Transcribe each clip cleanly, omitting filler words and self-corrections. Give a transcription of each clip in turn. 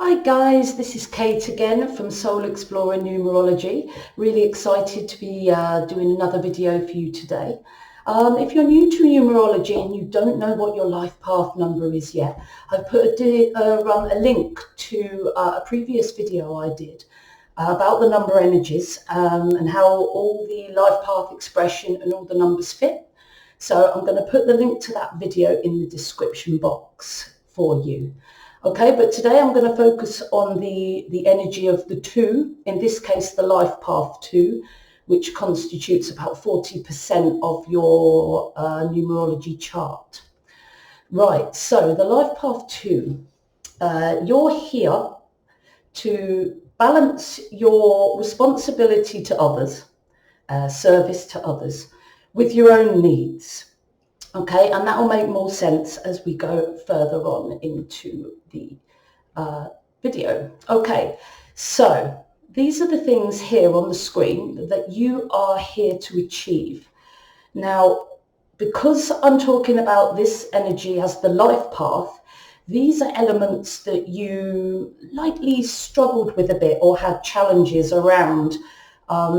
Hi guys, this is Kate again from Soul Explorer Numerology. Really excited to be doing another video for you today. If you're new to numerology and you don't know what your life path number is yet, I've put a link to a previous video I did about the number energies and how all the life path expression and all the numbers fit. So I'm going to put the link to that video in the description box for you. Okay, but today I'm going to focus on the energy of the 2, in this case the life path 2, which constitutes about 40% of your numerology chart. Right, so the life path 2, you're here to balance your responsibility to others, service to others, with your own needs. Okay, and that will make more sense as we go further on into the video. Okay, so these are the things here on the screen that you are here to achieve. Now, because I'm talking about this energy as the life path, these are elements that you likely struggled with a bit or had challenges around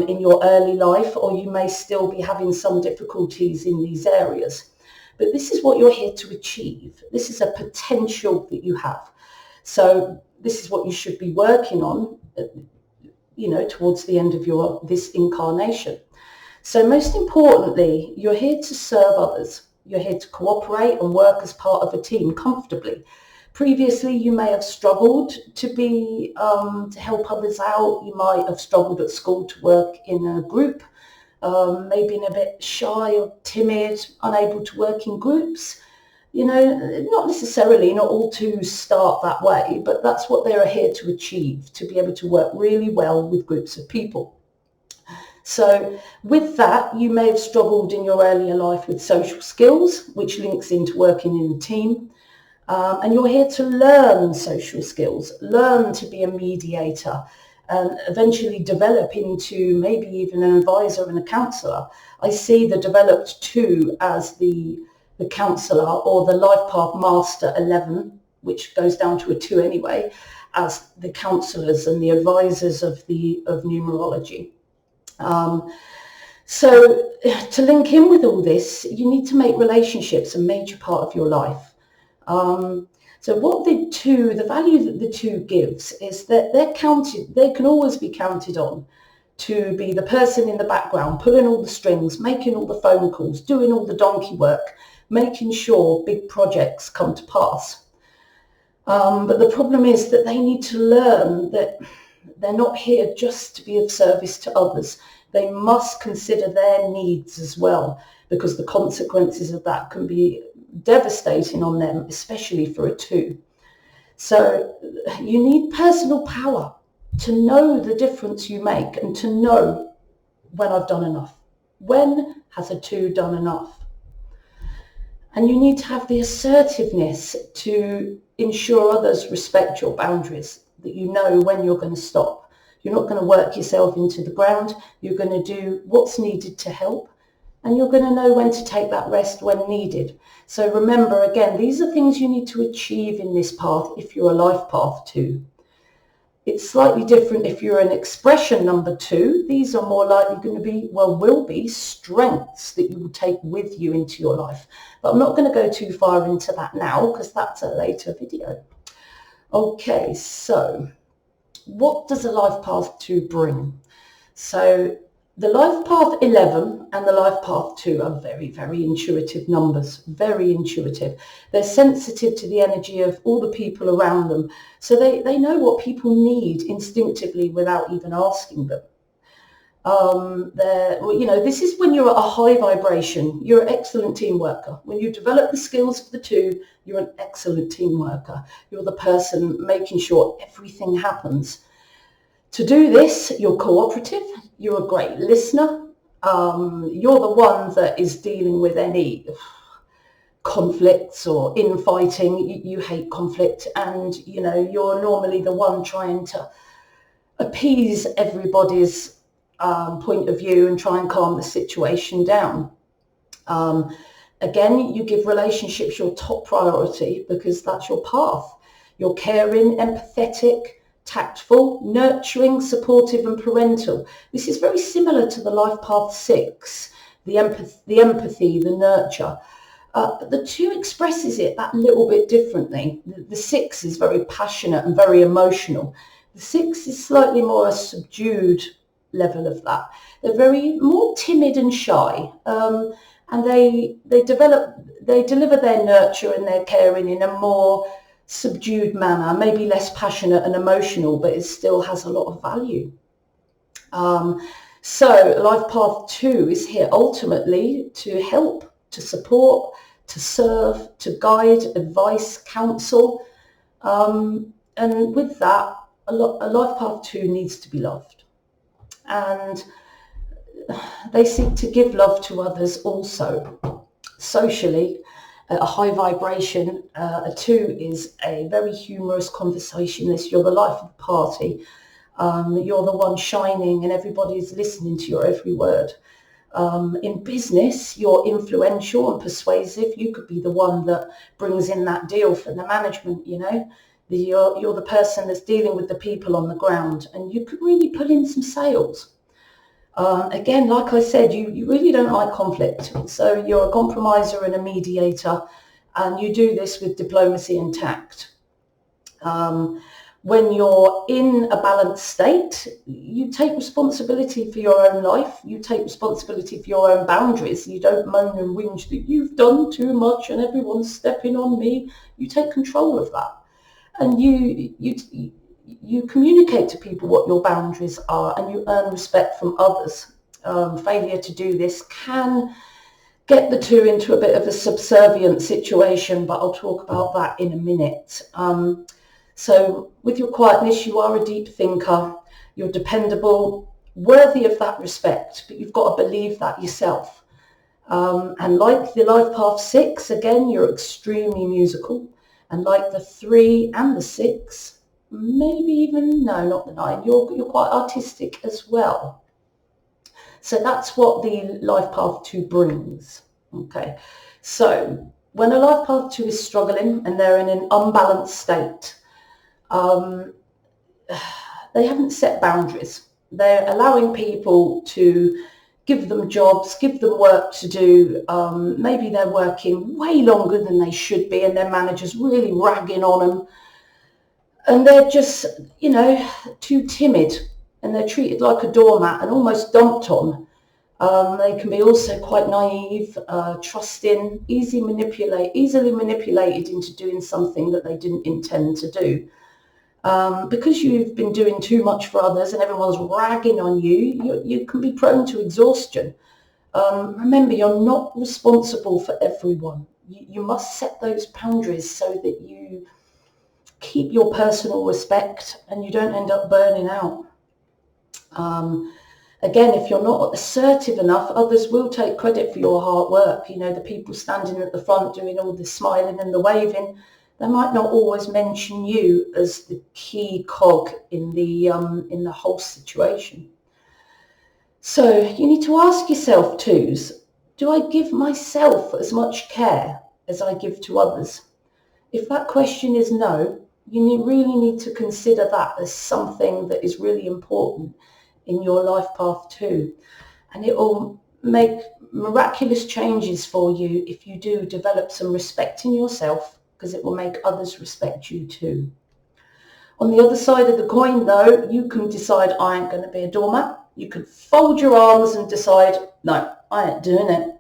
in your early life, or you may still be having some difficulties in these areas. But this is what you're here to achieve. This is a potential that you have. So this is what you should be working on, towards the end of this incarnation. So most importantly, you're here to serve others. You're here to cooperate and work as part of a team comfortably. Previously, you may have struggled to help others out. You might have struggled at school to work in a group. Maybe a bit shy or timid, unable to work in groups. Not necessarily, not all twos start that way, but that's what they are here to achieve, to be able to work really well with groups of people. So with that, you may have struggled in your earlier life with social skills, which links into working in a team. And you're here to learn social skills, learn to be a mediator, and eventually develop into maybe even an advisor and a counsellor. I see the developed 2 as the counsellor, or the life path master 11, which goes down to a 2 anyway, as the counsellors and the advisors of numerology. So to link in with all this, you need to make relationships a major part of your life. So what the value that the 2 gives is that they can always be counted on to be the person in the background, pulling all the strings, making all the phone calls, doing all the donkey work, making sure big projects come to pass. But the problem is that they need to learn that they're not here just to be of service to others. They must consider their needs as well, because the consequences of that can be devastating on them, especially for a 2. So you need personal power to know the difference you make and to know when I've done enough. When has a 2 done enough? And you need to have the assertiveness to ensure others respect your boundaries, that you know when you're going to stop. You're not going to work yourself into the ground. You're going to do what's needed to help. And you're going to know when to take that rest when needed. So remember, again, these are things you need to achieve in this path if you're a life path 2. It's slightly different if you're an expression number 2. These are more likely going to be, will be strengths that you will take with you into your life. But I'm not going to go too far into that now, because that's a later video. Okay, so what does a life path 2 bring? So the life path 11 and the life path 2 are very, very intuitive numbers, very intuitive. They're sensitive to the energy of all the people around them. So they know what people need instinctively without even asking them. This is when you're at a high vibration. You're an excellent team worker. When you develop the skills of the 2, you're an excellent team worker. You're the person making sure everything happens. To do this, you're cooperative, you're a great listener, you're the one that is dealing with any conflicts or infighting. You hate conflict, and you're normally the one trying to appease everybody's point of view and try and calm the situation down. Again, you give relationships your top priority because that's your path. You're caring, empathetic, tactful, nurturing, supportive and parental. This is very similar to the Life Path 6, the empathy, the nurture. But the 2 expresses it that little bit differently. The 6 is very passionate and very emotional. The 6 is slightly more a subdued level of that. They're very more timid and shy, and they deliver their nurture and their caring in a more subdued manner, maybe less passionate and emotional, but it still has a lot of value. So Life Path 2 is here ultimately to help, to support, to serve, to guide, advice, counsel. And with that, a Life Path 2 needs to be loved. And they seek to give love to others also. Socially, a high vibration, a 2 is a very humorous conversationalist. You're the life of the party. You're the one shining and everybody's listening to your every word. In business, you're influential and persuasive. You could be the one that brings in that deal for the management, you know. You're the person that's dealing with the people on the ground, and you could really put in some sales. Again, like I said, you really don't like conflict. So you're a compromiser and a mediator, and you do this with diplomacy and tact. When you're in a balanced state, you take responsibility for your own life. You take responsibility for your own boundaries. You don't moan and whinge that you've done too much and everyone's stepping on me. You take control of that. And you communicate to people what your boundaries are, and you earn respect from others. Failure to do this can get the 2 into a bit of a subservient situation, but I'll talk about that in a minute. So with your quietness, you are a deep thinker. You're dependable, worthy of that respect, but you've got to believe that yourself. And like the Life Path 6, again, you're extremely musical. And like the 3 and the 6, maybe even, no, not the 9, you're quite artistic as well. So that's what the Life Path 2 brings. Okay, so when a Life Path 2 is struggling and they're in an unbalanced state, they haven't set boundaries. They're allowing people to give them jobs, give them work to do. Maybe they're working way longer than they should be and their manager's really ragging on them. And they're just, you know, too timid, and they're treated like a doormat and almost dumped on. They can be also quite naive, trusting, easily manipulated into doing something that they didn't intend to do. Because you've been doing too much for others and everyone's ragging on you, you can be prone to exhaustion. Remember, you're not responsible for everyone. You must set those boundaries so that you keep your personal respect and you don't end up burning out. Again, if you're not assertive enough, others will take credit for your hard work. You know, the people standing at the front doing all the smiling and the waving, they might not always mention you as the key cog in the whole situation. So you need to ask yourself, 2s, do I give myself as much care as I give to others? If that question is no, you really need to consider that as something that is really important in your Life Path 2. And it will make miraculous changes for you if you do develop some respect in yourself, because it will make others respect you too. On the other side of the coin, though, you can decide, I ain't going to be a doormat. You can fold your arms and decide, no, I ain't doing it.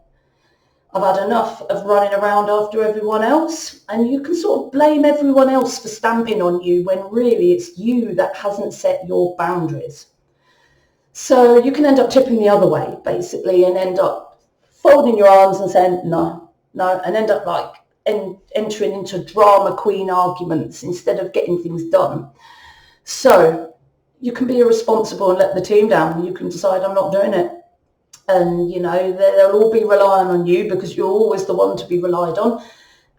I've had enough of running around after everyone else. And you can sort of blame everyone else for stamping on you when really it's you that hasn't set your boundaries. So you can end up tipping the other way, basically, and end up folding your arms and saying, no, and end up like entering into drama queen arguments instead of getting things done. So you can be irresponsible and let the team down. You can decide, I'm not doing it. And, you know, they'll all be relying on you because you're always the one to be relied on.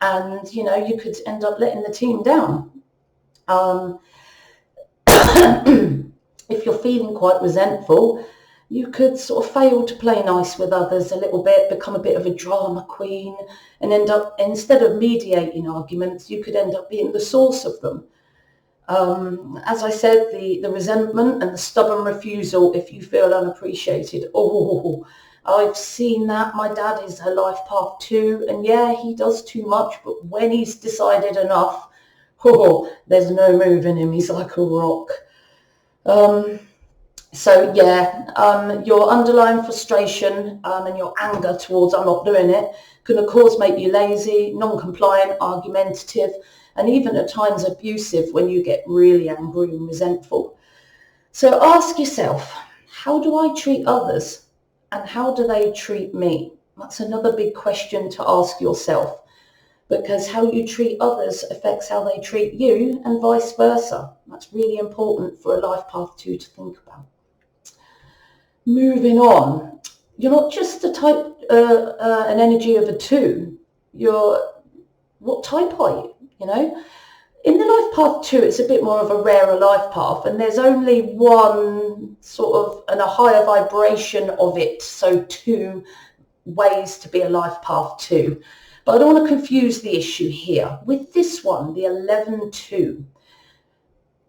And, you know, you could end up letting the team down. If you're feeling quite resentful, You could sort of fail to play nice with others a little bit, become a bit of a drama queen, and end up, instead of mediating arguments, you could end up being the source of them. As I said, the resentment and the stubborn refusal if you feel unappreciated. Oh, I've seen that. My dad is a life path 2, and yeah, he does too much, but when he's decided enough, oh, there's no moving him. He's like a rock. So yeah, your underlying frustration and your anger towards I'm not doing it can of course make you lazy, non-compliant, argumentative, and even at times abusive when you get really angry and resentful. So ask yourself, how do I treat others and how do they treat me? That's another big question to ask yourself, because how you treat others affects how they treat you and vice versa. That's really important for a life path 2 to think about. Moving on, you're not just a type, an energy of a 2. What type are you? You know, in the life path 2, it's a bit more of a rarer life path, and there's only one sort of and a higher vibration of it. So 2 ways to be a life path 2. But I don't want to confuse the issue here. With this one, the 11-2,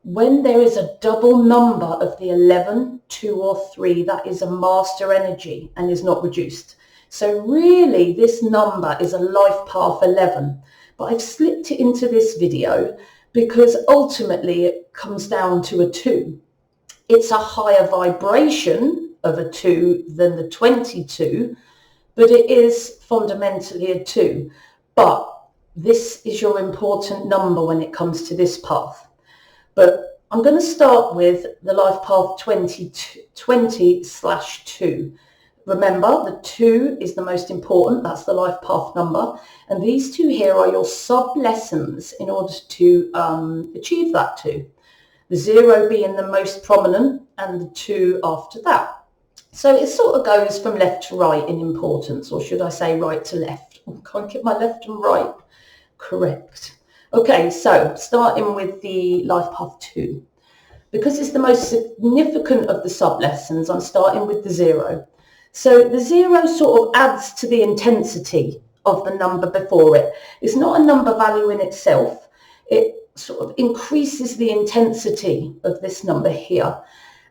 when there is a double number of the 11, 2 or 3, that is a master energy and is not reduced. So really this number is a life path 11, but I've slipped it into this video because ultimately it comes down to a 2. It's a higher vibration of a 2 than the 22, but it is fundamentally a 2. But this is your important number when it comes to this path. But I'm going to start with the life path 20/2. Remember, the 2 is the most important. That's the life path number. And these 2 here are your sub-lessons in order to achieve that 2. The 0 being the most prominent and the 2 after that. So it sort of goes from left to right in importance, or should I say right to left? I can't get my left and right correct. Okay, so starting with the life path 2. Because it's the most significant of the sub-lessons, I'm starting with the 0. So the 0 sort of adds to the intensity of the number before it. It's not a number value in itself. It sort of increases the intensity of this number here.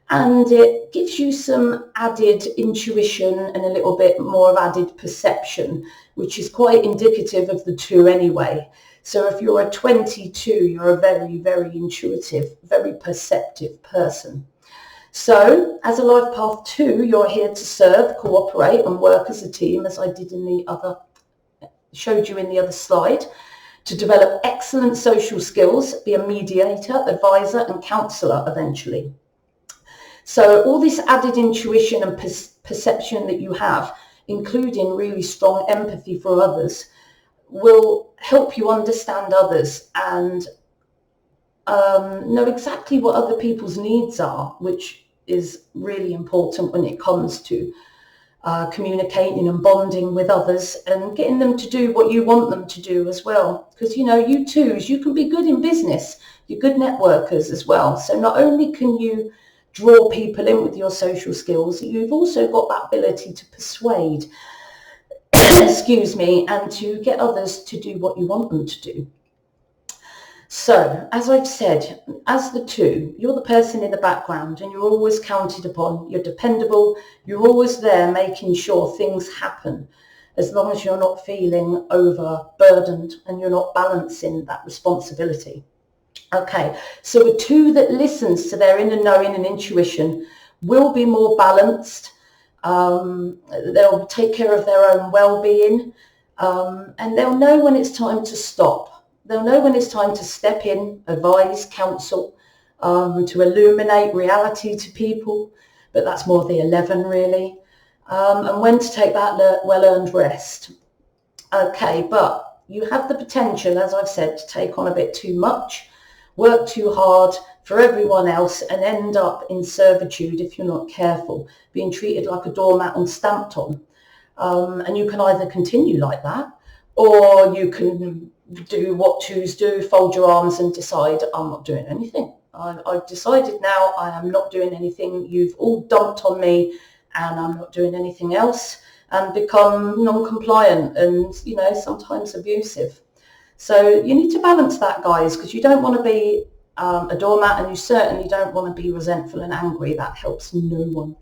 And it gives you some added intuition and a little bit more of added perception, which is quite indicative of the 2 anyway. So if you're a 22, you're a very, very intuitive, very perceptive person. So as a life path 2, you're here to serve, cooperate and work as a team, as I did showed you in the other slide, to develop excellent social skills, be a mediator, advisor and counsellor eventually. So all this added intuition and perception that you have, including really strong empathy for others, will help you understand others and know exactly what other people's needs are, which is really important when it comes to communicating and bonding with others and getting them to do what you want them to do as well. Because, you know, you 2s, you can be good in business. You're good networkers as well. So not only can you draw people in with your social skills, you've also got that ability to persuade, excuse me, and to get others to do what you want them to do. So, as I've said, as the 2, you're the person in the background and you're always counted upon. You're dependable. You're always there making sure things happen, as long as you're not feeling overburdened and you're not balancing that responsibility. Okay, so a 2 that listens to their inner knowing and intuition will be more balanced. They'll take care of their own well-being, and they'll know when it's time to stop. They'll know when it's time to step in, advise, counsel, to illuminate reality to people, but that's more the 11 really, and when to take that well-earned rest. Okay, but you have the potential, as I've said, to take on a bit too much, work too hard for everyone else and end up in servitude if you're not careful, being treated like a doormat and stamped on. And you can either continue like that, or you can do what 2s do, fold your arms and decide, I'm not doing anything. I've decided now I am not doing anything. You've all dumped on me and I'm not doing anything else, and become non-compliant and, you know, sometimes abusive. So you need to balance that, guys, because you don't want to be a doormat, and you certainly don't want to be resentful and angry. That helps no one.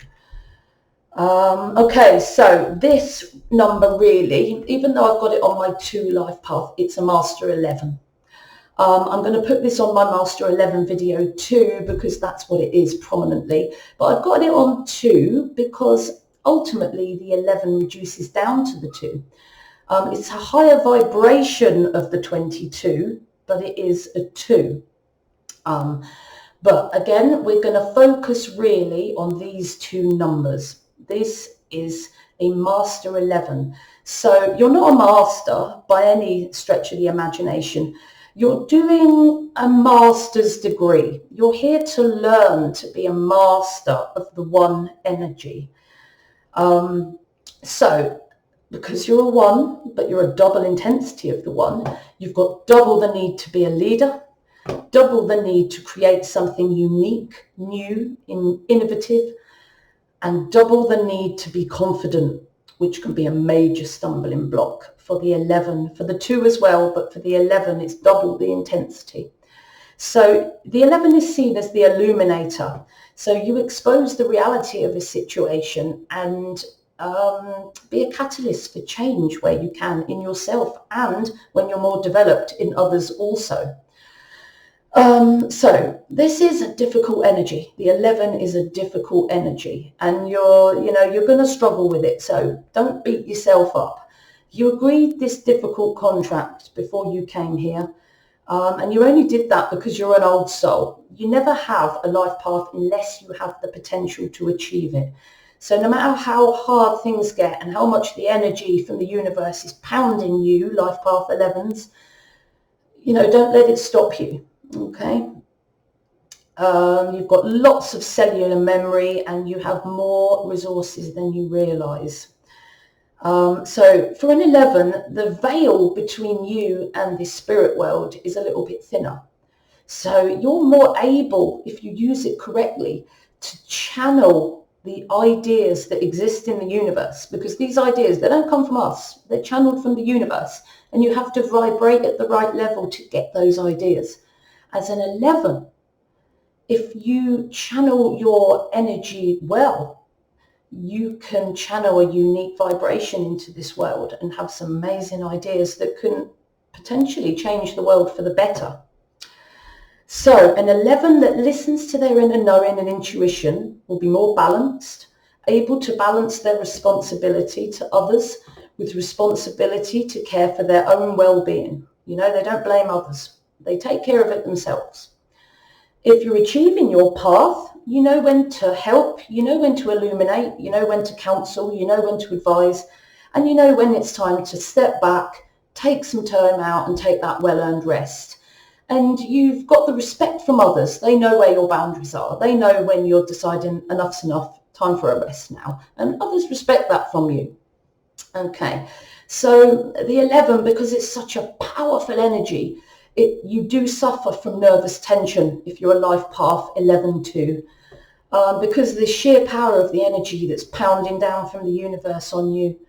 Okay, so this number really, even though I've got it on my 2 life path, it's a Master 11. I'm going to put this on my Master 11 video too, because that's what it is prominently. But I've got it on 2 because ultimately the 11 reduces down to the 2. It's a higher vibration of the 22, but it is a 2. But again, we're going to focus really on these 2 numbers. This is a Master 11. So you're not a master by any stretch of the imagination. You're doing a master's degree. You're here to learn to be a master of the one energy. So because you're a 1, but you're a double intensity of the 1, you've got double the need to be a leader, double the need to create something unique, new, innovative, and double the need to be confident, which can be a major stumbling block for the 11, for the 2 as well, but for the 11 it's double the intensity. So the 11 is seen as the illuminator. So you expose the reality of a situation and be a catalyst for change where you can in yourself, and when you're more developed, in others also. So this is a difficult energy. The 11 is a difficult energy, and you're going to struggle with it. So don't beat yourself up. You agreed this difficult contract before you came here, and you only did that because you're an old soul. You never have a life path unless you have the potential to achieve it. So no matter how hard things get and how much the energy from the universe is pounding you, life path 11s, don't let it stop you. Okay. You've got lots of cellular memory and you have more resources than you realize. So for an 11, the veil between you and the spirit world is a little bit thinner. So you're more able, if you use it correctly, to channel the ideas that exist in the universe, because these ideas, they don't come from us. They're channeled from the universe, and you have to vibrate at the right level to get those ideas. As an 11, if you channel your energy well, you can channel a unique vibration into this world and have some amazing ideas that can potentially change the world for the better. So an 11 that listens to their inner knowing and intuition will be more balanced, able to balance their responsibility to others with responsibility to care for their own well-being. They don't blame others. They take care of it themselves. If you're achieving your path, you know when to help, you know when to illuminate, you know when to counsel, you know when to advise, and you know when it's time to step back, take some time out and take that well-earned rest. And you've got the respect from others. They know where your boundaries are. They know when you're deciding enough's enough, time for a rest now. And others respect that from you. Okay, so the 11, because it's such a powerful energy, you do suffer from nervous tension if you're a life path 11 too, because of the sheer power of the energy that's pounding down from the universe on you.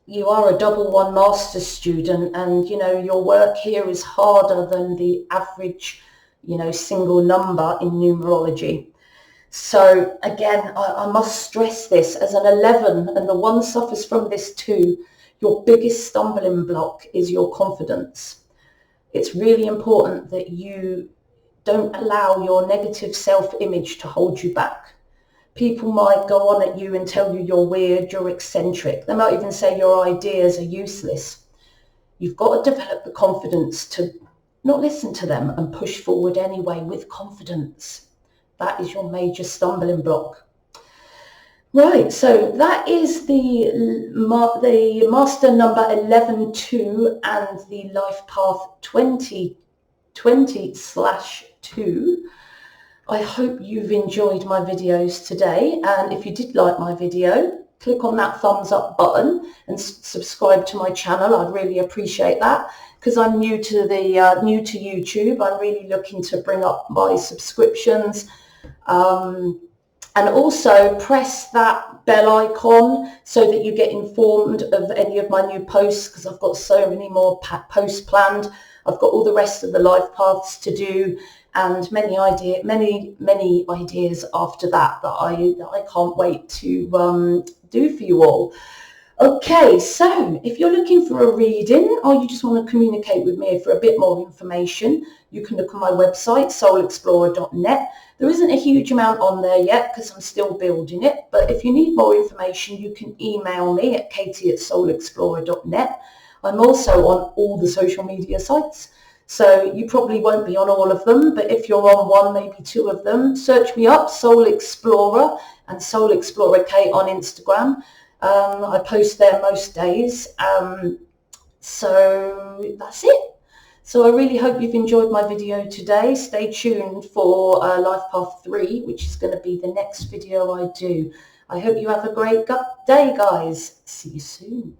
You are a double 1 master student, and your work here is harder than the average single number in numerology. So again, I must stress this, as an 11, and the 1 suffers from this too, your biggest stumbling block is your confidence. It's really important that you don't allow your negative self-image to hold you back. People might go on at you and tell you you're weird, you're eccentric. They might even say your ideas are useless. You've got to develop the confidence to not listen to them and push forward anyway with confidence. That is your major stumbling block. Right, so that is the master number 11-2 and the life path 20/2. I hope you've enjoyed my videos today, and if you did like my video, click on that thumbs up button and subscribe to my channel. I'd really appreciate that, because I'm new to YouTube. I'm really looking to bring up my subscriptions. And also press that bell icon so that you get informed of any of my new posts, because I've got so many more posts planned. I've got all the rest of the life paths to do, and many ideas after that I can't wait to do for you all. Okay, so if you're looking for a reading or you just want to communicate with me for a bit more information, you can look at my website, soulexplorer.net. There isn't a huge amount on there yet because I'm still building it, but if you need more information, you can email me at katie@soulexplorer.net. I'm also on all the social media sites, so you probably won't be on all of them, but if you're on one, maybe two of them, search me up, Soul Explorer and Soul Explorer Kate on Instagram. I post there most days. So that's it. So I really hope you've enjoyed my video today. Stay tuned for Life Path 3, which is going to be the next video I do. I hope you have a great day, guys. See you soon.